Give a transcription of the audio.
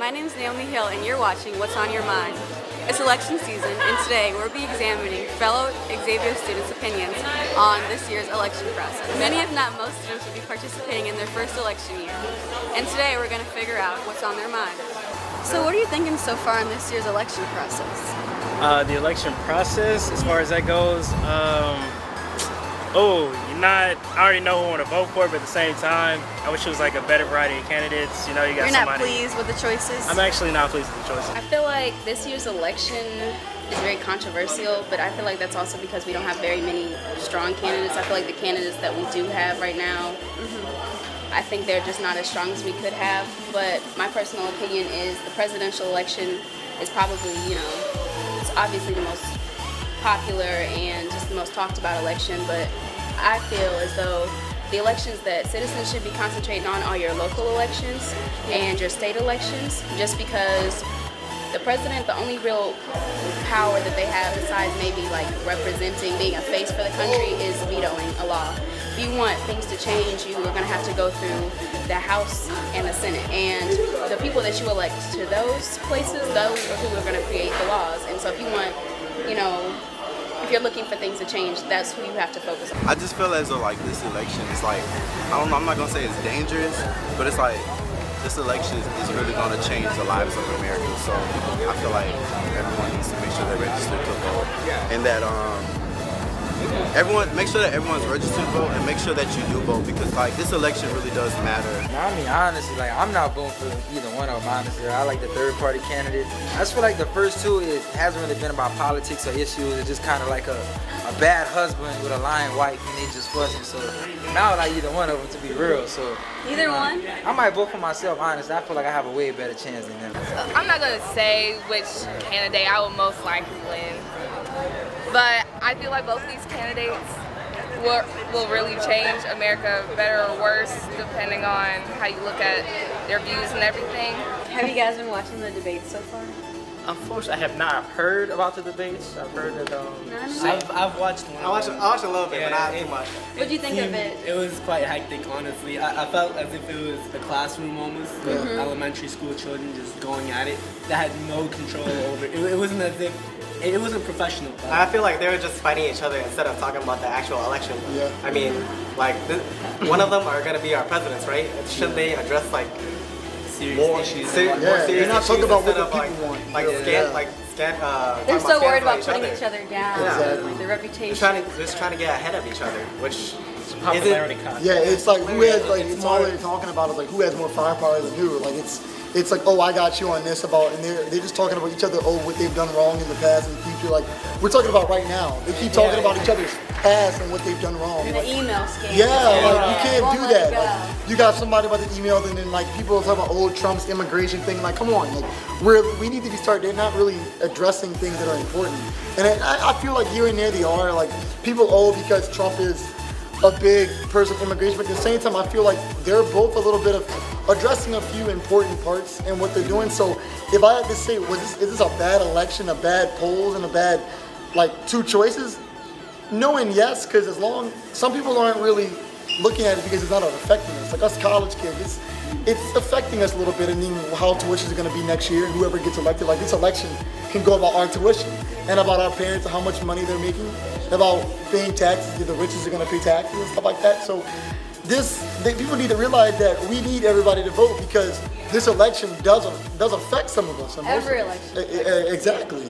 my name is Naomi Hill and you're watching What's on Your Mind. It's election season and today we'll be examining fellow Xavier students' opinions on this year's election process. Many if not most students will be participating in their first election year. And today we're going to figure out what's on their mind. So what are you thinking so far in this year's election process? The election process, as far as that goes, I already know who I want to vote for, but at the same time, I wish it was like a better variety of candidates. You know, you got You're somebody. not pleased with the choices? I'm actually not pleased with the choices. I feel like this year's election is very controversial, but I feel like that's also because we don't have very many strong candidates. I feel like the candidates that we do have right now, I think they're just not as strong as we could have. But my personal opinion is the presidential election is probably, it's obviously the most popular and just the most talked about election, but I feel as though the elections that citizens should be concentrating on are your local elections and your state elections, just because the president, the only real power that they have besides maybe like representing, being a face for the country, is vetoing a law. If you want things to change, you are going to have to go through the House and the Senate, and the people that you elect to those places, those are who are going to create the laws. And so if you want, if you're looking for things to change, that's who you have to focus on. I just feel as though like this election is like, I don't know, I'm not gonna say it's dangerous, but it's like this election is really gonna change the lives of Americans. So I feel like everyone needs to make sure they're registered to vote, and that make sure that everyone's registered to vote, and make sure that you do vote, because like this election really does matter. I mean, honestly, like I'm not voting for either one of them. Honestly, I like the third party candidate. I just feel like the first two, it hasn't really been about politics or issues. It's just kind of like a bad husband with a lying wife, and they just fussing. So now I like either one of them, to be real. So Either one? I might vote for myself. Honestly, I feel like I have a way better chance than them. I'm not gonna say which candidate I will most likely win, but I feel like both of these candidates will really change America, better or worse, depending on how you look at their views and everything. Have you guys been watching the debates so far? Unfortunately, I have not heard about the debates. I've heard that. I've watched one. I watched a little bit, but not too much. What do you think of it? It was quite hectic, honestly. I felt as if it was a classroom almost, with elementary school children just going at it. That had no control over it. It wasn't as if it wasn't professional. I feel like they were just fighting each other instead of talking about the actual election. Yeah. I mean, like one of them are going to be our presidents, right? Shouldn't they address like more issues? More serious they're not talking about what the instead people of want. They're so worried about putting each other down, like their reputation. They're just trying to get ahead of each other, which Popularity contest. Yeah, it's like who has like it's all they're talking about is like who has more firepower than who. Like it's like, oh, I got you on this about, and they're just talking about each other, oh, what they've done wrong in the past and the future. Like we're talking about right now. They keep talking about each other's past and what they've done wrong. And the email scam. Yeah, like you can't Won't do let that. it go. Like, you got somebody about the email, and then like people are talking about old Trump's immigration thing. Like, come on, like we need to be starting. They're not really addressing things that are important. And I feel like here and there they are. Like people, because Trump is a big person of immigration, but at the same time, I feel like they're both a little bit of addressing a few important parts in what they're doing. So if I had to say, is this a bad election, a bad polls, and a bad, like, two choices? No and yes, because some people aren't really looking at it because it's not affecting us. Like us college kids, it's affecting us a little bit, and then how tuition is going to be next year, and whoever gets elected. Like this election can go about our tuition and about our parents and how much money they're making, about paying taxes, the riches are going to pay taxes and stuff like that. So people need to realize that we need everybody to vote because this election does affect some of us. Every election. Exactly.